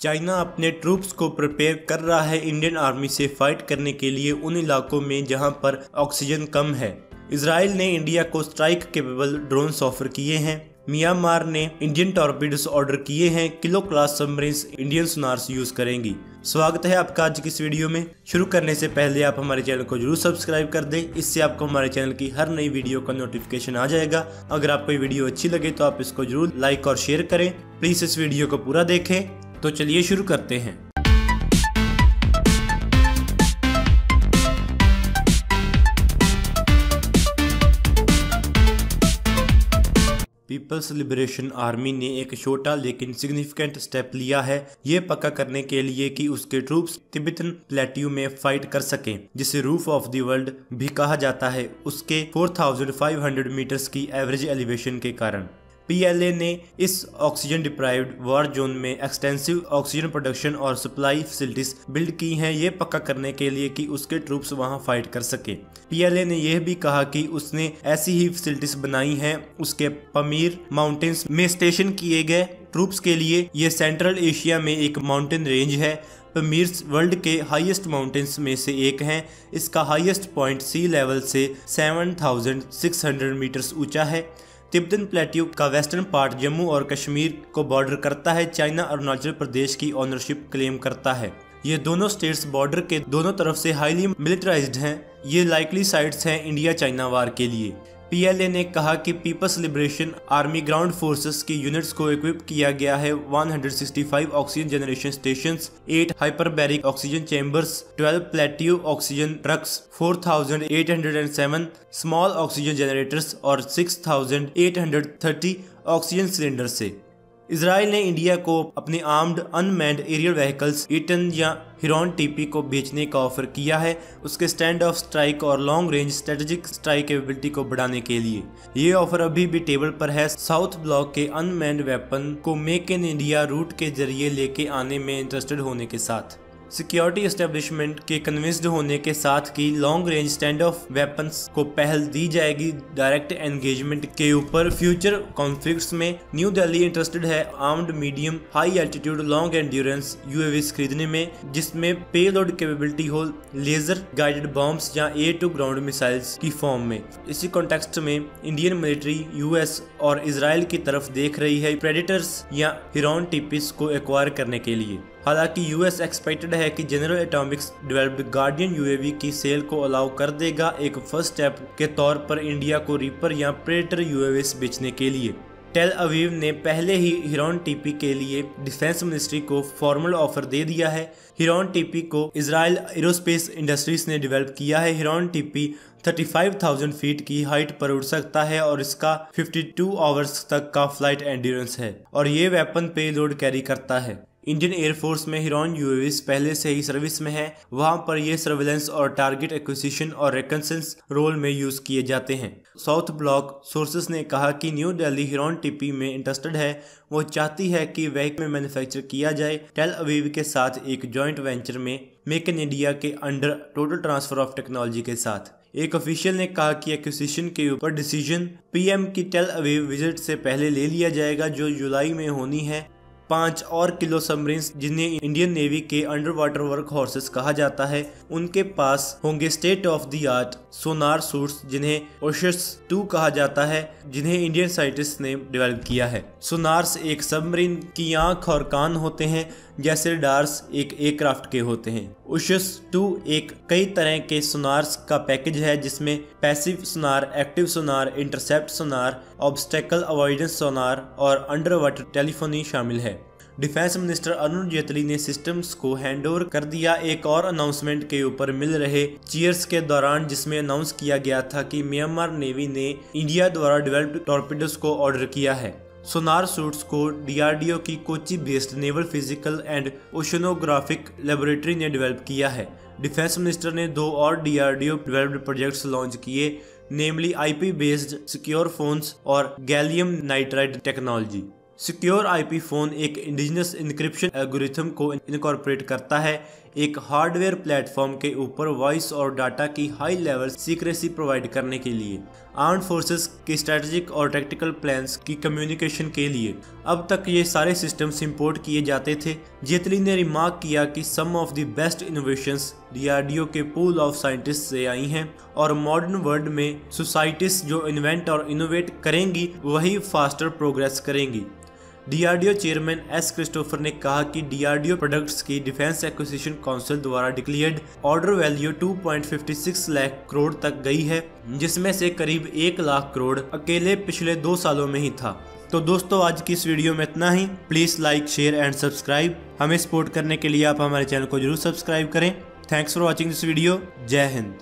China अपने troops को prepare कर रहा है इंडियन आर्मी से फाइट करने के लिए उन इलाकों में जहां पर ऑक्सीजन कम है। इजराइल ने इंडिया को स्ट्राइक केपेबल ड्रोन्स ऑफर किए हैं। म्यांमार ने इंडियन टॉर्पीडोस ऑर्डर किए हैं। Kilo class submarines Indian sonars use करेंगी। स्वागत है आपका आज की इस वीडियो में। शुरू करने से पहले आप हमारे चैनल को जरूर सब्सक्राइब कर दें, इससे आपको हमारे चैनल की हर नई वीडियो का नोटिफिकेशन आ जाएगा। अगर आपको ये वीडियो अच्छी लगे तो आप इसको जरूर लाइक और शेयर करें। प्लीज इस वीडियो को पूरा देखें। तो चलिए शुरू करते हैं। पीपल्स लिबरेशन आर्मी ने एक छोटा लेकिन सिग्निफिकेंट स्टेप लिया है, ये पक्का करने के लिए कि उसके ट्रूप्स तिब्बतन प्लेट्यू में फाइट कर सकें, जिसे रूफ ऑफ द वर्ल्ड भी कहा जाता है, उसके 4500 मीटर्स की एवरेज एलिवेशन के कारण। पीएलए ने इस ऑक्सीजन डिप्राइव्ड वॉर जोन में एक्सटेंसिव ऑक्सीजन प्रोडक्शन और सप्लाई फैसिलिटीज बिल्ड की हैं, ये पक्का करने के लिए कि उसके ट्रूप्स वहां फाइट कर सके। पीएलए ने यह भी कहा कि उसने ऐसी ही फैसिलिटीज बनाई हैं उसके पमीर माउंटेन्स में स्टेशन किए गए ट्रूप्स के लिए। ये सेंट्रल एशिया में एक माउंटेन रेंज है। पमीर्स वर्ल्ड के हाईएस्ट माउंटेन्स में से एक हैं। इसका हाईएस्ट पॉइंट सी लेवल से 7600 मीटर्स ऊंचा है। तिब्बतन प्लेट्यू का वेस्टर्न पार्ट जम्मू और कश्मीर को बॉर्डर करता है। चाइना अरुणाचल प्रदेश की ओनरशिप क्लेम करता है। ये दोनों स्टेट्स बॉर्डर के दोनों तरफ से हाईली मिलिटराइज्ड हैं। ये लाइकली साइट्स हैं इंडिया चाइना वार के लिए। पीएलए ने कहा कि People's Liberation Army ground forces की यूनिट्स को इक्विप किया गया है 165 oxygen generation stations, 8 hyperbaric oxygen chambers, 12 plateau oxygen trucks, 4807 small oxygen generators और 6830 ऑक्सीजन सिलेंडर से। इजराइल ने इंडिया को अपने armed unmanned aerial vehicles Eitan या हिरॉन टीपी को बेचने का ऑफर किया है, उसके स्टैंड ऑफ स्ट्राइक और long range strategic strike capability को बढ़ाने के लिए। ये ऑफर अभी भी टेबल पर है। साउथ ब्लॉक के अनमैन्ड वेपन को मेक इन इंडिया रूट के जरिए लेके आने में इंटरेस्टेड होने के साथ सिक्योरिटी एस्टेब्लिशमेंट के कन्विंस्ड होने के साथ कि long range stand of weapons को पहल दी जाएगी डायरेक्ट एंगेजमेंट के ऊपर फ्यूचर कॉन्फ्लिक्ट्स में। न्यू दिल्ली इंटरेस्टेड है armed medium high altitude long endurance UAVs खरीदने में, जिसमें पेलोड कैपेबिलिटी हो लेजर गाइडेड बॉम्ब्स या एयर टू ग्राउंड मिसाइल्स की फॉर्म में। इसी कॉन्टेक्स्ट में इंडियन मिलिट्री यूएस और इजराइल की तरफ देख रही है प्रेडेटर्स या हिरॉन टीपीस को एक्वायर करने के लिए। हालांकि यूएस एक्सपेक्टेड है कि general Atomics developed guardian UAV की सेल को अलाउ कर देगा, एक फर्स्ट स्टेप के तौर पर इंडिया को रीपर या प्रेडेटर यूएवीज बेचने के लिए। टेल अवीव ने पहले ही हिरॉन टीपी के लिए डिफेंस मिनिस्ट्री को फॉर्मल ऑफर दे दिया है। हिरॉन टीपी को इजराइल एरोस्पेस इंडस्ट्रीज ने डेवलप किया है। हिरॉन टीपी 35,000 फीट की हाइट पर उड़ सकता है और इसका 52 आवर्स तक का फ्लाइट एंड्योरेंस है और ये वेपन पेलोड कैरी करता है। इंडियन एयरफोर्स में हिरॉन यूएवीज पहले से ही सर्विस में है। वहां पर ये सर्वेलेंस और टारगेट एक्विजिशन और रिकॉन्नेसेंस रोल में यूज किए जाते हैं। साउथ ब्लॉक सोर्सेस ने कहा कि न्यू दिल्ली हिरॉन टीपी में इंटरेस्टेड है। वो चाहती है कि व्हीकल में मैन्युफैक्चर किया जाए टेल अवीव के साथ एक जॉइंट वेंचर में मेक इन इंडिया के under total transfer of technology के साथ। एक ऑफिशियल ने कहा कि एक्विजिशन के ऊपर डिसीजन पीएम की टेल अवीव विजिट से पहले ले लिया जाएगा, जो जुलाई में होनी है। 5 और किलो सबमरीन्स, जिन्हें इंडियन नेवी के अंडर वाटर वर्क हॉर्सेस कहा जाता है, उनके पास होंगे state of the art Sonar suits, जिन्हें ओशस 2 कहा जाता है, जिन्हें इंडियन साइंटिस्ट ने डेवलप किया है। सोनार्स एक सबमरीन की आंख और कान होते हैं, जैसे रडार्स एक एयरक्राफ्ट के होते हैं। ओशस 2 एक कई तरह के सोनार्स का पैकेज है, जिसमें पैसिव सोनार, एक्टिव सोनार, इंटरसेप्ट सोनार, ऑब्स्टेकल अवॉइडेंस सोनार और अंडर वाटर टेलीफोनी शामिल है। डिफेंस मिनिस्टर अरुण जेटली ने सिस्टम्स को हैंडओवर कर दिया एक और अनाउंसमेंट के ऊपर मिल रहे चीयर्स के दौरान, जिसमें अनाउंस किया गया था कि म्यांमार नेवी ने इंडिया द्वारा डेवलप्ड टॉर्पीडोस को ऑर्डर किया है। सोनार सूट्स को डीआरडीओ की Kochi based naval physical and oceanographic laboratory ने डेवलप किया है। डिफेंस मिनिस्टर ने 2 और डीआरडीओ डेवलप्ड प्रोजेक्ट्स लॉन्च किए, नेमली आईपी बेस्ड सिक्योर फोन्स और gallium nitride technology. Secure IP phone एक इंडिजिनस इंक्रिप्शन एल्गोरिथम को इनकॉर्पोरेट करता है। एक हार्डवेयर प्लेटफॉर्म के ऊपर वॉइस और डाटा की हाई लेवल सीक्रेसी प्रोवाइड करने के लिए, आर्म्ड फोर्सेस के स्ट्रेटेजिक और टैक्टिकल प्लान्स की कम्युनिकेशन के लिए। अब तक ये सारे सिस्टम्स इंपोर्ट किए जाते थे। जेटली ने रिमार्क किया कि some of the best innovations DRDO के पूल ऑफ साइंटिस्ट से आई हैं और मॉडर्न वर्ल्ड में सोसाइटीज जो इन्वेंट और इनोवेट करेंगी वही फास्टर प्रोग्रेस करेंगी। डीआरडीओ चेयरमैन एस क्रिस्टोफर ने कहा कि डीआरडीओ प्रोडक्ट्स की डिफेंस एक्विजिशन काउंसिल द्वारा declared order value 2.56 lakh crore तक गई है, जिसमें से करीब 1 लाख करोड़ अकेले पिछले 2 सालों में ही था। तो दोस्तों, आज की इस वीडियो में इतना ही। Please like, share and subscribe. हमें सपोर्ट करने के लिए आप हमारे चैनल को जरूर सब्सक्राइब करें। Thanks for watching this video. जय हिंद।